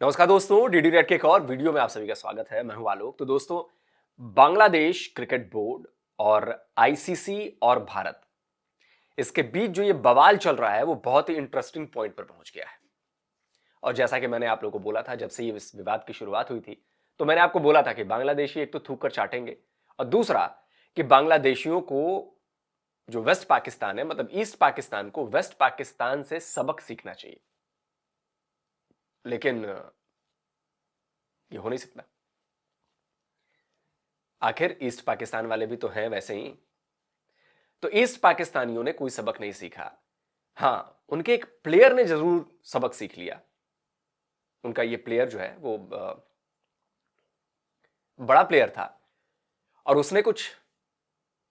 नमस्कार दोस्तों, DD red के एक और वीडियो में आप सभी का स्वागत है। मैं हूं आलोक। तो दोस्तों, बांग्लादेश क्रिकेट बोर्ड और आईसीसी और भारत, इसके बीच जो ये बवाल चल रहा है वो बहुत ही इंटरेस्टिंग पॉइंट पर पहुंच गया है। और जैसा कि मैंने आप लोगों को बोला था, जब से ये इस विवाद की शुरुआत हुई थी, तो मैंने आपको बोला था कि बांग्लादेशी एक तो थूक कर चाटेंगे, और दूसरा कि बांग्लादेशियों को जो वेस्ट पाकिस्तान है, मतलब ईस्ट पाकिस्तान को वेस्ट पाकिस्तान से सबक सीखना चाहिए। लेकिन ये हो नहीं सकता। आखिर ईस्ट पाकिस्तान वाले भी तो हैं वैसे ही। तो ईस्ट पाकिस्तानियों ने कोई सबक नहीं सीखा। हां, उनके एक प्लेयर ने जरूर सबक सीख लिया। उनका ये प्लेयर जो है वो बड़ा प्लेयर था, और उसने कुछ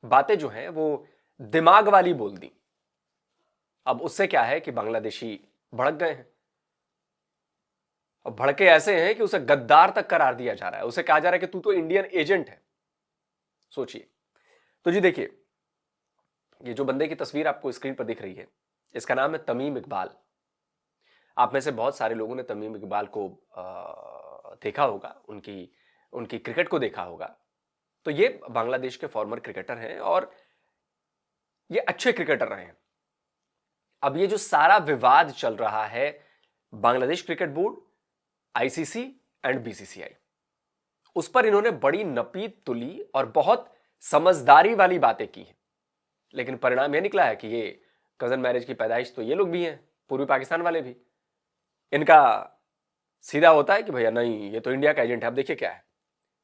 बातें जो हैं वो दिमाग वाली बोल दी। अब उससे क्या है कि बांग्लादेशी भड़क गए हैं, और भड़के ऐसे हैं कि उसे गद्दार तक करार दिया जा रहा है। उसे कहा जा रहा है कि तू तो इंडियन एजेंट है। सोचिए। तो जी देखिए, ये जो बंदे की तस्वीर आपको स्क्रीन पर दिख रही है, इसका नाम है तमीम इकबाल। आप में से बहुत सारे लोगों ने तमीम इकबाल को देखा होगा, उनकी उनकी क्रिकेट को देखा होगा। तो ये बांग्लादेश के फॉर्मर क्रिकेटर हैं, और ये अच्छे क्रिकेटर रहे हैं। अब ये जो सारा विवाद चल रहा है, Bangladesh cricket board, ICC and BCCI, उस पर इन्होंने बड़ी नपीद तुली और बहुत समझदारी वाली बातें की हैं। लेकिन परिणाम यह निकला है कि ये कजन मैरिज की पैदाइश तो ये लोग भी हैं, पूर्वी पाकिस्तान वाले भी। इनका सीधा होता है कि भैया नहीं, ये तो इंडिया का एजेंट है। अब देखिए क्या है,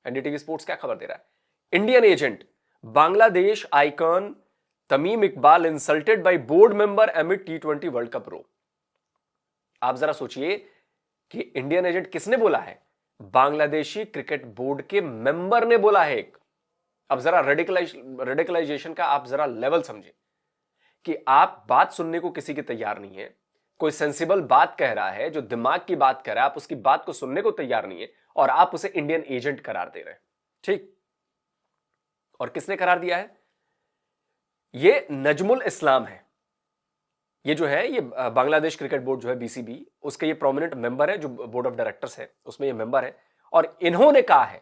एनडीटीवी स्पोर्ट्स क्या खबर दे रहा है। Indian agent Bangladesh icon Tamim Iqbal insulted by board member amid T20 world cup row. आप जरा सोचिए कि इंडियन एजेंट किसने बोला है? बांग्लादेशी क्रिकेट बोर्ड के मेंबर ने बोला है एक। अब जरा रेडिकलाइजेशन का आप जरा लेवल समझे कि आप बात सुनने को किसी की तैयार नहीं है। कोई सेंसिबल बात कह रहा है, जो दिमाग की बात कह रहा है, आप उसकी बात को सुनने को तैयार नहीं है, और आप उसे इंडियन एजेंट करार दे रहे हैं। ठीक। और किसने करार दिया है? ये नजमुल इस्लाम है। ये जो है, ये बांग्लादेश क्रिकेट बोर्ड जो है बीसीबी, उसके ये प्रोमिनेंट मेंबर है, जो बोर्ड ऑफ डायरेक्टर्स है उसमें ये मेंबर है। और इन्होंने कहा है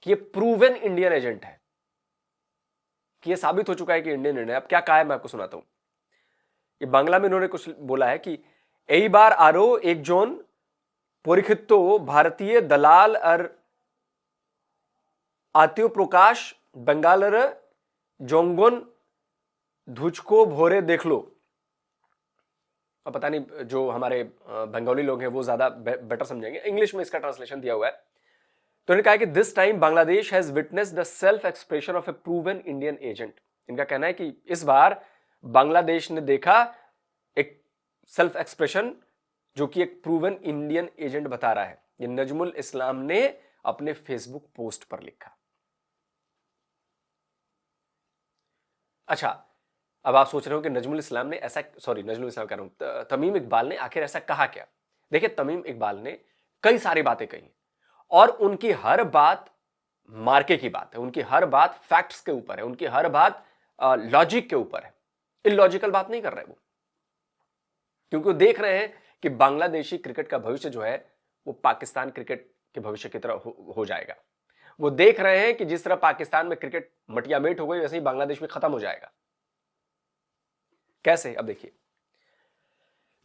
कि ये प्रूवन इंडियन एजेंट है, कि ये साबित हो चुका है कि इंडियन एजेंट है। अब क्या कहा है मैं आपको सुनाता हूं। ये बांग्ला में इन्होंने कुछ बोला है कि यही बार आरो एक जोन परीक्षितो भारतीय दलाल और आत्यो प्रकाश बंगालर जोंगन धुचको भोरे देख लो। अब पता नहीं, जो हमारे बंगाली लोग हैं वो ज्यादा बेटर समझेंगे, इंग्लिश में इसका ट्रांसलेशन दिया हुआ है। तो इन्होंने कहा कि this time Bangladesh has witnessed the self expression of A proven Indian agent. इनका कहना है कि इस बार बांग्लादेश ने देखा एक सेल्फ एक्सप्रेशन जो कि एक प्रूवन इंडियन एजेंट बता रहा है। ये नजमुल इस्लाम ने अपने फेसबुक पोस्ट पर लिखा। अच्छा, अब आप सोच रहे हो कि नजमुल इस्लाम ने ऐसा, सॉरी नजमुल इस्लाम कह रहा हूं, तमीम इकबाल ने आखिर ऐसा कहा क्या? देखिए, तमीम इकबाल ने कई सारी बातें कही, और उनकी हर बात मार्के की बात है, उनकी हर बात फैक्ट्स के ऊपर है, उनकी हर बात लॉजिक के ऊपर है। इलॉजिकल बात नहीं कर रहे वो, क्योंकि वो देख रहे हैं कि बांग्लादेशी क्रिकेट का भविष्य जो है वो पाकिस्तान क्रिकेट के भविष्य की तरह हो जाएगा। वो देख रहे हैं कि जिस तरह पाकिस्तान में क्रिकेट मटियामेट हो गई, वैसे ही बांग्लादेश में खत्म हो जाएगा। कैसे? अब देखिए,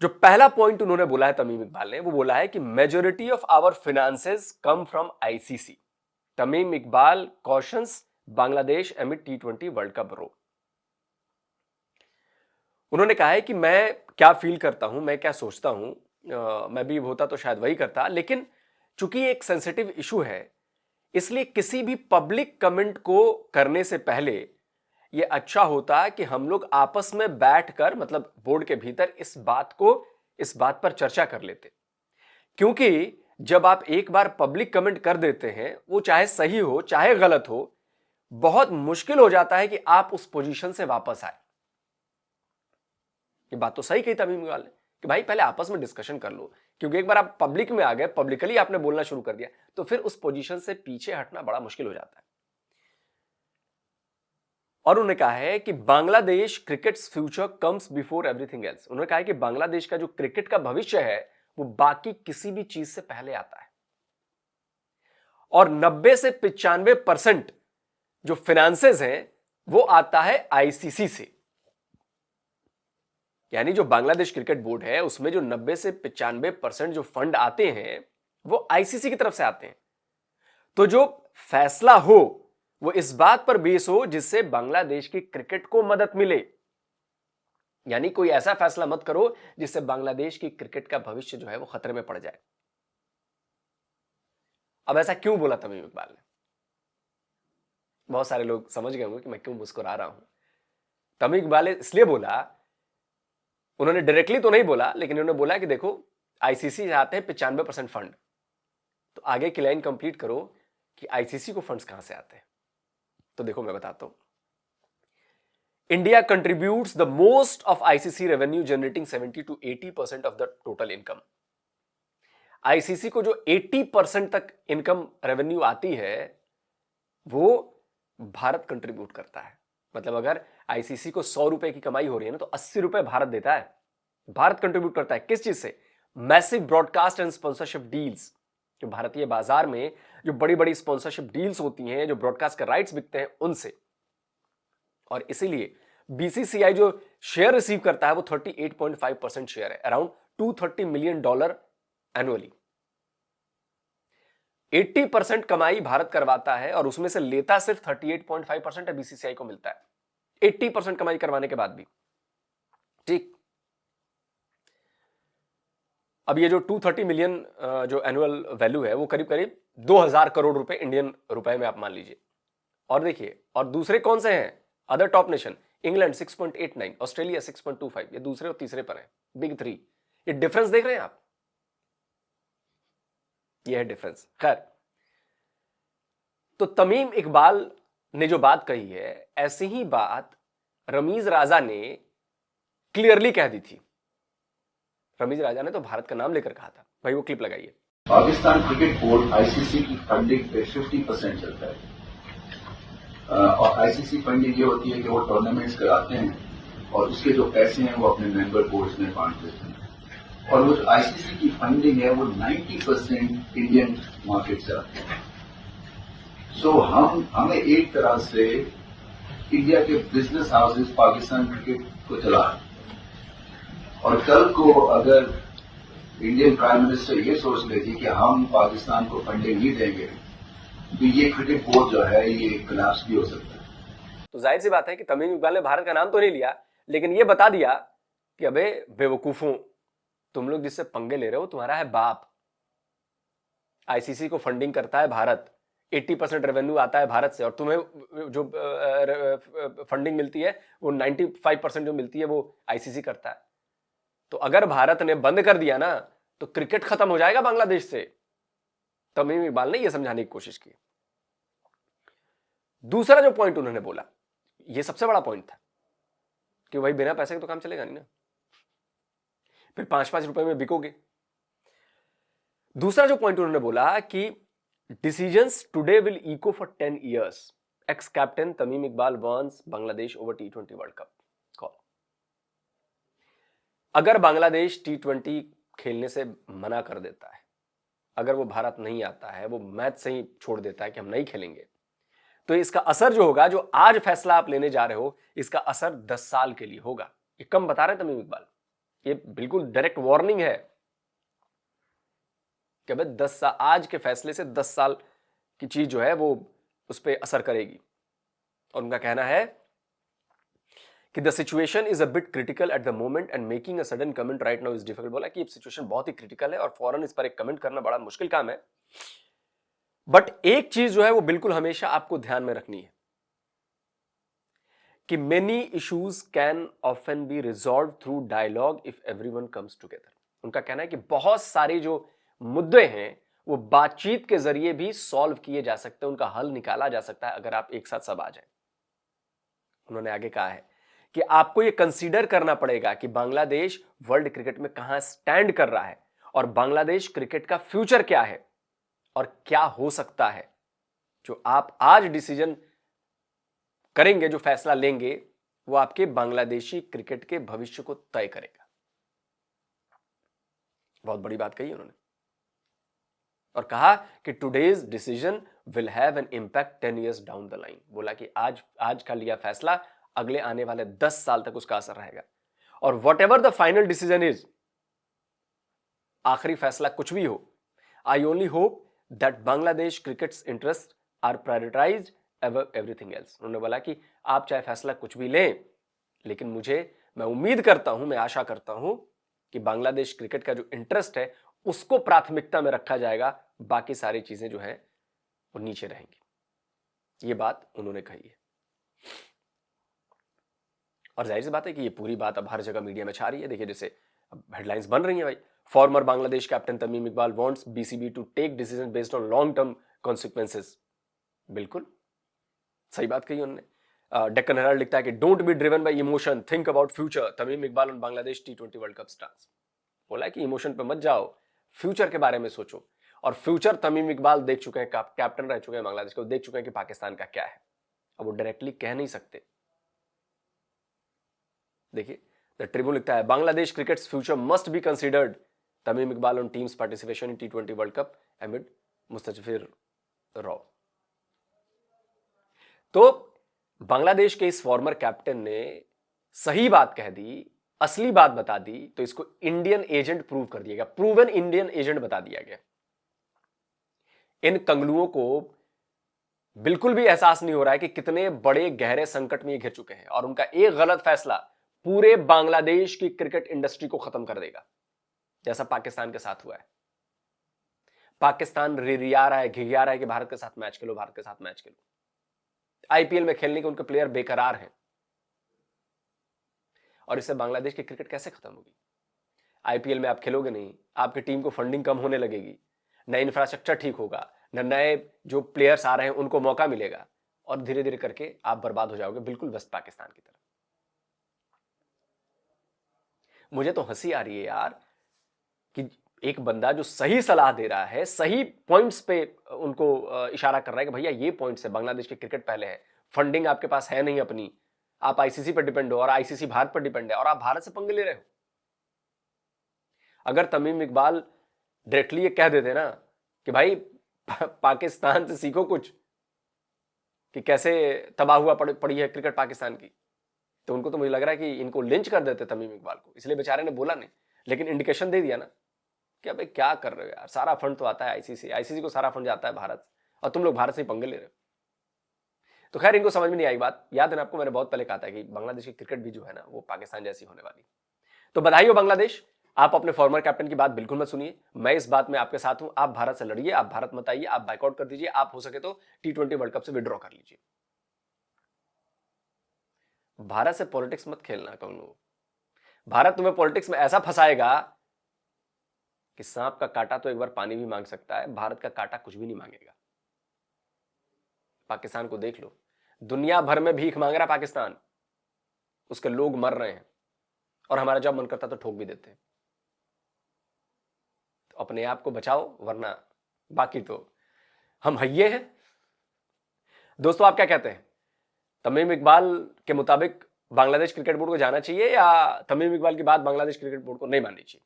जो पहला पॉइंट उन्होंने बोला है तमीम इकबाल ने, वो बोला है कि majority of our finances come from ICC. Tamim Iqbal cautions Bangladesh amid T20 world cup row. उन्होंने कहा है कि मैं क्या फील करता हूं, मैं क्या सोचता हूं, मैं भी होता तो शायद वही करता, लेकिन चूंकि एक सेंसिटिव इशू है, इसलिए किसी भी पब्लिक कमेंट को करने से पहले यह अच्छा होता कि हम लोग आपस में बैठकर, मतलब बोर्ड के भीतर, इस बात पर चर्चा कर लेते। क्योंकि जब आप एक बार पब्लिक कमेंट कर देते हैं, वो चाहे सही हो चाहे गलत हो, बहुत मुश्किल हो जाता है कि आप उस पोजीशन से वापस आए। ये बात तो सही कही तमीम इकबाल ने कि भाई पहले आपस में डिस्कशन कर लो, क्योंकि एक बार आप पब्लिक में आ गए, पब्लिकली आपने बोलना शुरू कर दिया, तो फिर उस पोजीशन से पीछे हटना बड़ा मुश्किल हो जाता है। और उन्होंने कहा है कि Bangladesh cricket's future comes before everything else. उन्होंने कहा है कि बांग्लादेश का जो क्रिकेट का भविष्य है वो बाकी किसी भी चीज से पहले आता है। और 90 से 95% जो फाइनेंसेस हैं वो आता है आईसीसी से। यानी जो बांग्लादेश क्रिकेट बोर्ड है उसमें जो 90 से 95% जो फंड आते हैं वो आईसीसी की तरफ से आते हैं। तो जो फैसला हो वो इस बात पर बेस हो जिससे बांग्लादेश की क्रिकेट को मदद मिले। यानी कोई ऐसा फैसला मत करो जिससे बांग्लादेश की क्रिकेट का भविष्य जो है वो खतरे में पड़ जाए। अब ऐसा क्यों बोला तमीम इकबाल ने? बहुत सारे लोग समझ गए होंगे कि मैं क्यों मुस्कुरा रहा हूं। तमीम इकबाल ने इसलिए बोला, उन्होंने डायरेक्टली तो नहीं बोला लेकिन उन्होंने बोला कि देखो आईसीसी से आते हैं 95% फंड, तो आगे की लाइन कंप्लीट करो कि आईसीसी को फंड्स कहां से आते हैं। तो देखो मैं बताता हूं। India contributes the most of ICC revenue generating 70 to 80% of the total income. ICC को जो 80% तक इनकम रेवेन्यू आती है वो भारत कंट्रीब्यूट करता है। मतलब अगर आईसीसी को 100 रुपए की कमाई हो रही है ना तो 80 रुपए भारत देता है। भारत कंट्रीब्यूट करता है किस चीज से? Massive broadcast and sponsorship deals. जो भारतीय बाजार में जो बड़ी बड़ी स्पॉन्सरशिप डील्स होती हैं, जो ब्रॉडकास्ट के राइट्स बिकते हैं उनसे। और इसीलिए बीसीसीआई जो शेयर रिसीव करता है वो 38.5% शेयर है, अराउंड $230 मिलियन एनुअली। 80% कमाई भारत करवाता है और उसमें से लेता सिर्फ 38.5% है, बीसीसीआई को मिलता है 80% कमाई करवाने के बाद भी। ठीक, अब ये जो 230 मिलियन जो एनुअल वैल्यू है वो करीब करीब 2000 करोड़ रुपए इंडियन रुपए में आप मान लीजिए। और देखिए, और दूसरे कौन से हैं other top nation? England 6.89, Australia 6.25, ये दूसरे और तीसरे पर है, बिग थ्री। ये डिफरेंस देख रहे हैं आप? ये है डिफरेंस। खैर, तो तमीम इकबाल ने जो बात कही है ऐसी ही बात रमीज राजा ने क्लियरली कह दी थी। रमीज राजा ने तो भारत का नाम लेकर कहा था। भाई वो क्लिप लगाइए। पाकिस्तान क्रिकेट बोर्ड आईसीसी की फंडिंग पे 50% चलता है। और आईसीसी फंडिंग ये होती है कि वो टूर्नामेंट्स कराते हैं और उसके जो पैसे हैं वो अपने मेंबर बोर्ड्स में बांट देते हैं। और वो जो आईसीसी की फंडिंग है वो 90% इंडियन मार्केट से आती है। सो हमें एक तरह से इंडिया के बिजनेस हाउसेस पाकिस्तान क्रिकेट को चला रहे हैं। और कल को अगर इंडियन प्राइम मिनिस्टर ये सोच लेती कि हम पाकिस्तान को फंडिंग नहीं देंगे तो ये क्रिकेट बोर्ड जो है ये कोलैप्स भी हो सकता है। तो जाहिर सी बात है कि तमीम इकबाल ने भारत का नाम तो नहीं लिया लेकिन ये बता दिया कि अबे बेवकूफों, तुम लोग जिससे पंगे ले रहे हो तुम्हारा है बाप। आईसीसी को फंडिंग करता है भारत, 80% रेवेन्यू आता है भारत से, और तुम्हें जो फंडिंग मिलती है वो 95% जो मिलती है वो आईसीसी करता है। तो अगर भारत ने बंद कर दिया ना तो क्रिकेट खत्म हो जाएगा बांग्लादेश से। तमीम इकबाल ने यह समझाने की कोशिश की। दूसरा जो पॉइंट उन्होंने बोला, यह सबसे बड़ा पॉइंट था कि भाई बिना पैसे के तो काम चलेगा नहीं ना, फिर 5-5 रुपए में बिकोगे। दूसरा जो पॉइंट उन्होंने बोला कि decisions today will echo for 10 years। Ex captain Tamim Iqbal wants Bangladesh over T20 world cup call. अगर बांग्लादेश T20 खेलने से मना कर देता है, अगर वो भारत नहीं आता है, वो मैच से ही छोड़ देता है कि हम नहीं खेलेंगे, तो इसका असर जो होगा, जो आज फैसला आप लेने जा रहे हो, इसका असर 10 साल के लिए होगा। ये कम बता रहे हैं तमीम इकबाल, ये बिल्कुल डायरेक्ट वार्निंग है कि भाई 10 साल, आज के फैसले से 10 साल की चीज जो है वो उस पर असर करेगी। और उनका कहना है कि the situation is a bit critical at the moment and making a sudden comment right now is difficult. बोला कि सिचुएशन बहुत ही क्रिटिकल है और फौरन इस पर एक कमेंट करना बड़ा मुश्किल काम है। बट एक चीज जो है वो बिल्कुल हमेशा आपको ध्यान में रखनी है कि many issues can often be resolve through dialogue if everyone comes together. उनका कहना है कि बहुत सारे जो मुद्दे हैं वो बातचीत के जरिए भी सॉल्व किए जा सकते हैं, उनका हल निकाला जा सकता है अगर आप एक साथ सब आ जाएं। उन्होंने आगे कहा है कि आपको यह कंसीडर करना पड़ेगा कि बांग्लादेश वर्ल्ड क्रिकेट में कहां स्टैंड कर रहा है और बांग्लादेश क्रिकेट का फ्यूचर क्या है और क्या हो सकता है। जो आप आज डिसीजन करेंगे, जो फैसला लेंगे, वो आपके बांग्लादेशी क्रिकेट के भविष्य को तय करेगा। बहुत बड़ी बात कही उन्होंने और कहा कि today's decision will have an impact 10 years down the line. बोला कि आज का लिया फैसला अगले आने वाले 10 साल तक उसका असर रहेगा और whatever the final decision is, आखिरी फैसला कुछ भी हो, I only hope that Bangladesh cricket's interest are prioritised ever everything else. उन्होंने बोला कि आप चाहे फैसला कुछ भी लें, लेकिन मैं उम्मीद करता हूं, मैं आशा करता हूं कि बांग्लादेश क्रिकेट का जो इंटरेस्ट है उसको प्राथमिकता में रखा जाएगा, बाकी सारी चीजें जो है वो नीचे रहेंगी। ये बात उन्होंने कही है और जाहिर सी बात है कि ये पूरी बात अब हर जगह मीडिया में छा रही है। देखिए जैसे अब हेडलाइंस बन रही है भाई, former Bangladesh captain Tamim Iqbal wants BCB to take decision based on long term consequences. बिल्कुल सही बात कही उन्होंने। डेक्कन हेराल्ड लिखता है कि don't be driven by emotion, think about future, Tamim Iqbal on Bangladesh T20 world cup stars. बोला है कि इमोशन पे मत जाओ, फ्यूचर के बारे में सोचो। और फ्यूचर तमीम इकबाल देख चुके हैं, कैप्टन रह चुके हैं बांग्लादेश को, देख चुके हैं कि पाकिस्तान का क्या है। अब वो डायरेक्टली कह नहीं सकते। देखिए द ट्रिब्यून लिखता है Bangladesh cricket's future must be considered, Tamim Iqbal on team's participation in T20 world cup amid Mustafizur row. तो बांग्लादेश के इस फॉर्मर कैप्टन ने सही बात कह दी, असली बात बता दी, तो इसको इंडियन एजेंट प्रूव कर दिया गया, प्रूवन इंडियन एजेंट बता दिया गया। इन कंगलुओं को बिल्कुल भी एहसास नहीं हो रहा है कि कितने बड़े गहरे संकट में ये घिर चुके हैं और उनका एक गलत फैसला पूरे बांग्लादेश की क्रिकेट इंडस्ट्री को खत्म कर देगा, जैसा पाकिस्तान के साथ हुआ है। पाकिस्तान रिरिया रहा है, घिघिया रहा है कि भारत के साथ मैच खेलो, भारत के साथ मैच खेलो। आईपीएल में खेलने के उनके प्लेयर बेकरार हैं और इससे बांग्लादेश की क्रिकेट कैसे खत्म होगी? आईपीएल में आप खेलोगे नहीं, आपकी टीम को फंडिंग कम होने लगेगी, न इंफ्रास्ट्रक्चर ठीक होगा, न नए जो प्लेयर्स आ रहे हैं उनको मौका मिलेगा और धीरे धीरे करके आप बर्बाद हो जाओगे, बिल्कुल वेस्ट पाकिस्तान की तरह। मुझे तो हंसी आ रही है यार कि एक बंदा जो सही सलाह दे रहा है, सही पॉइंट्स पे उनको इशारा कर रहा है कि भैया ये पॉइंट्स है, बांग्लादेश की क्रिकेट पहले है, फंडिंग आपके पास है नहीं अपनी, आप आईसीसी पर डिपेंड हो और आईसीसी भारत पर डिपेंड है और आप भारत से पंगे ले रहे हो। अगर तमीम इकबाल डायरेक्टली ये कह देते ना कि भाई पाकिस्तान से सीखो कुछ कि कैसे तबाह हुआ पड़ी है क्रिकेट पाकिस्तान की, तो उनको तो मुझे लग रहा है कि इनको लिंच कर देते तमीम इकबाल को। इसलिए बेचारे ने बोला नहीं, लेकिन इंडिकेशन दे दिया ना कि भाई क्या कर रहे हो यार, सारा फंड तो आता है आईसीसी को सारा फंड जाता है भारत, और तुम लोग भारत से ही पंगे ले रहे हो। तो खैर इनको समझ में नहीं आई बात। याद है ना आपको, मैंने बहुत पहले कहा था कि बांग्लादेश की क्रिकेट भी जो है ना वो पाकिस्तान जैसी होने वाली। तो बधाई हो बांग्लादेश, आप अपने फॉर्मर कैप्टन की बात बिल्कुल मत सुनिए, मैं इस बात में आपके साथ हूं। आप भारत से लड़िए, आप भारत मत आइए, आप बाइकआउट कर दीजिए, आप हो सके तो T20 वर्ल्ड कप से विड्रॉ कर लीजिए। भारत से पॉलिटिक्स मत खेलना कहूं, भारत तुम्हें पॉलिटिक्स में ऐसा फंसाएगा कि सांप का कांटा तो एक बार पानी भी मांग सकता है, भारत का कांटा कुछ भी नहीं मांगेगा। पाकिस्तान को देख लो, दुनिया भर में भीख मांग रहा पाकिस्तान, उसके लोग मर रहे हैं और हमारा जब मन करता तो ठोक भी देते हैं। तो अपने आप को बचाओ, वरना बाकी तो हम हइये हैं। दोस्तों आप क्या कहते हैं, तमीम इकबाल के मुताबिक बांग्लादेश क्रिकेट बोर्ड को जाना चाहिए या तमीम इकबाल की बात बांग्लादेश क्रिकेट बोर्ड को नहीं माननी चाहिए?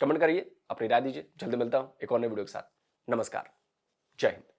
कमेंट करिए, अपनी राय दीजिए। जल्दी मिलता हूं एक और नए वीडियो के साथ। नमस्कार, जय हिंद।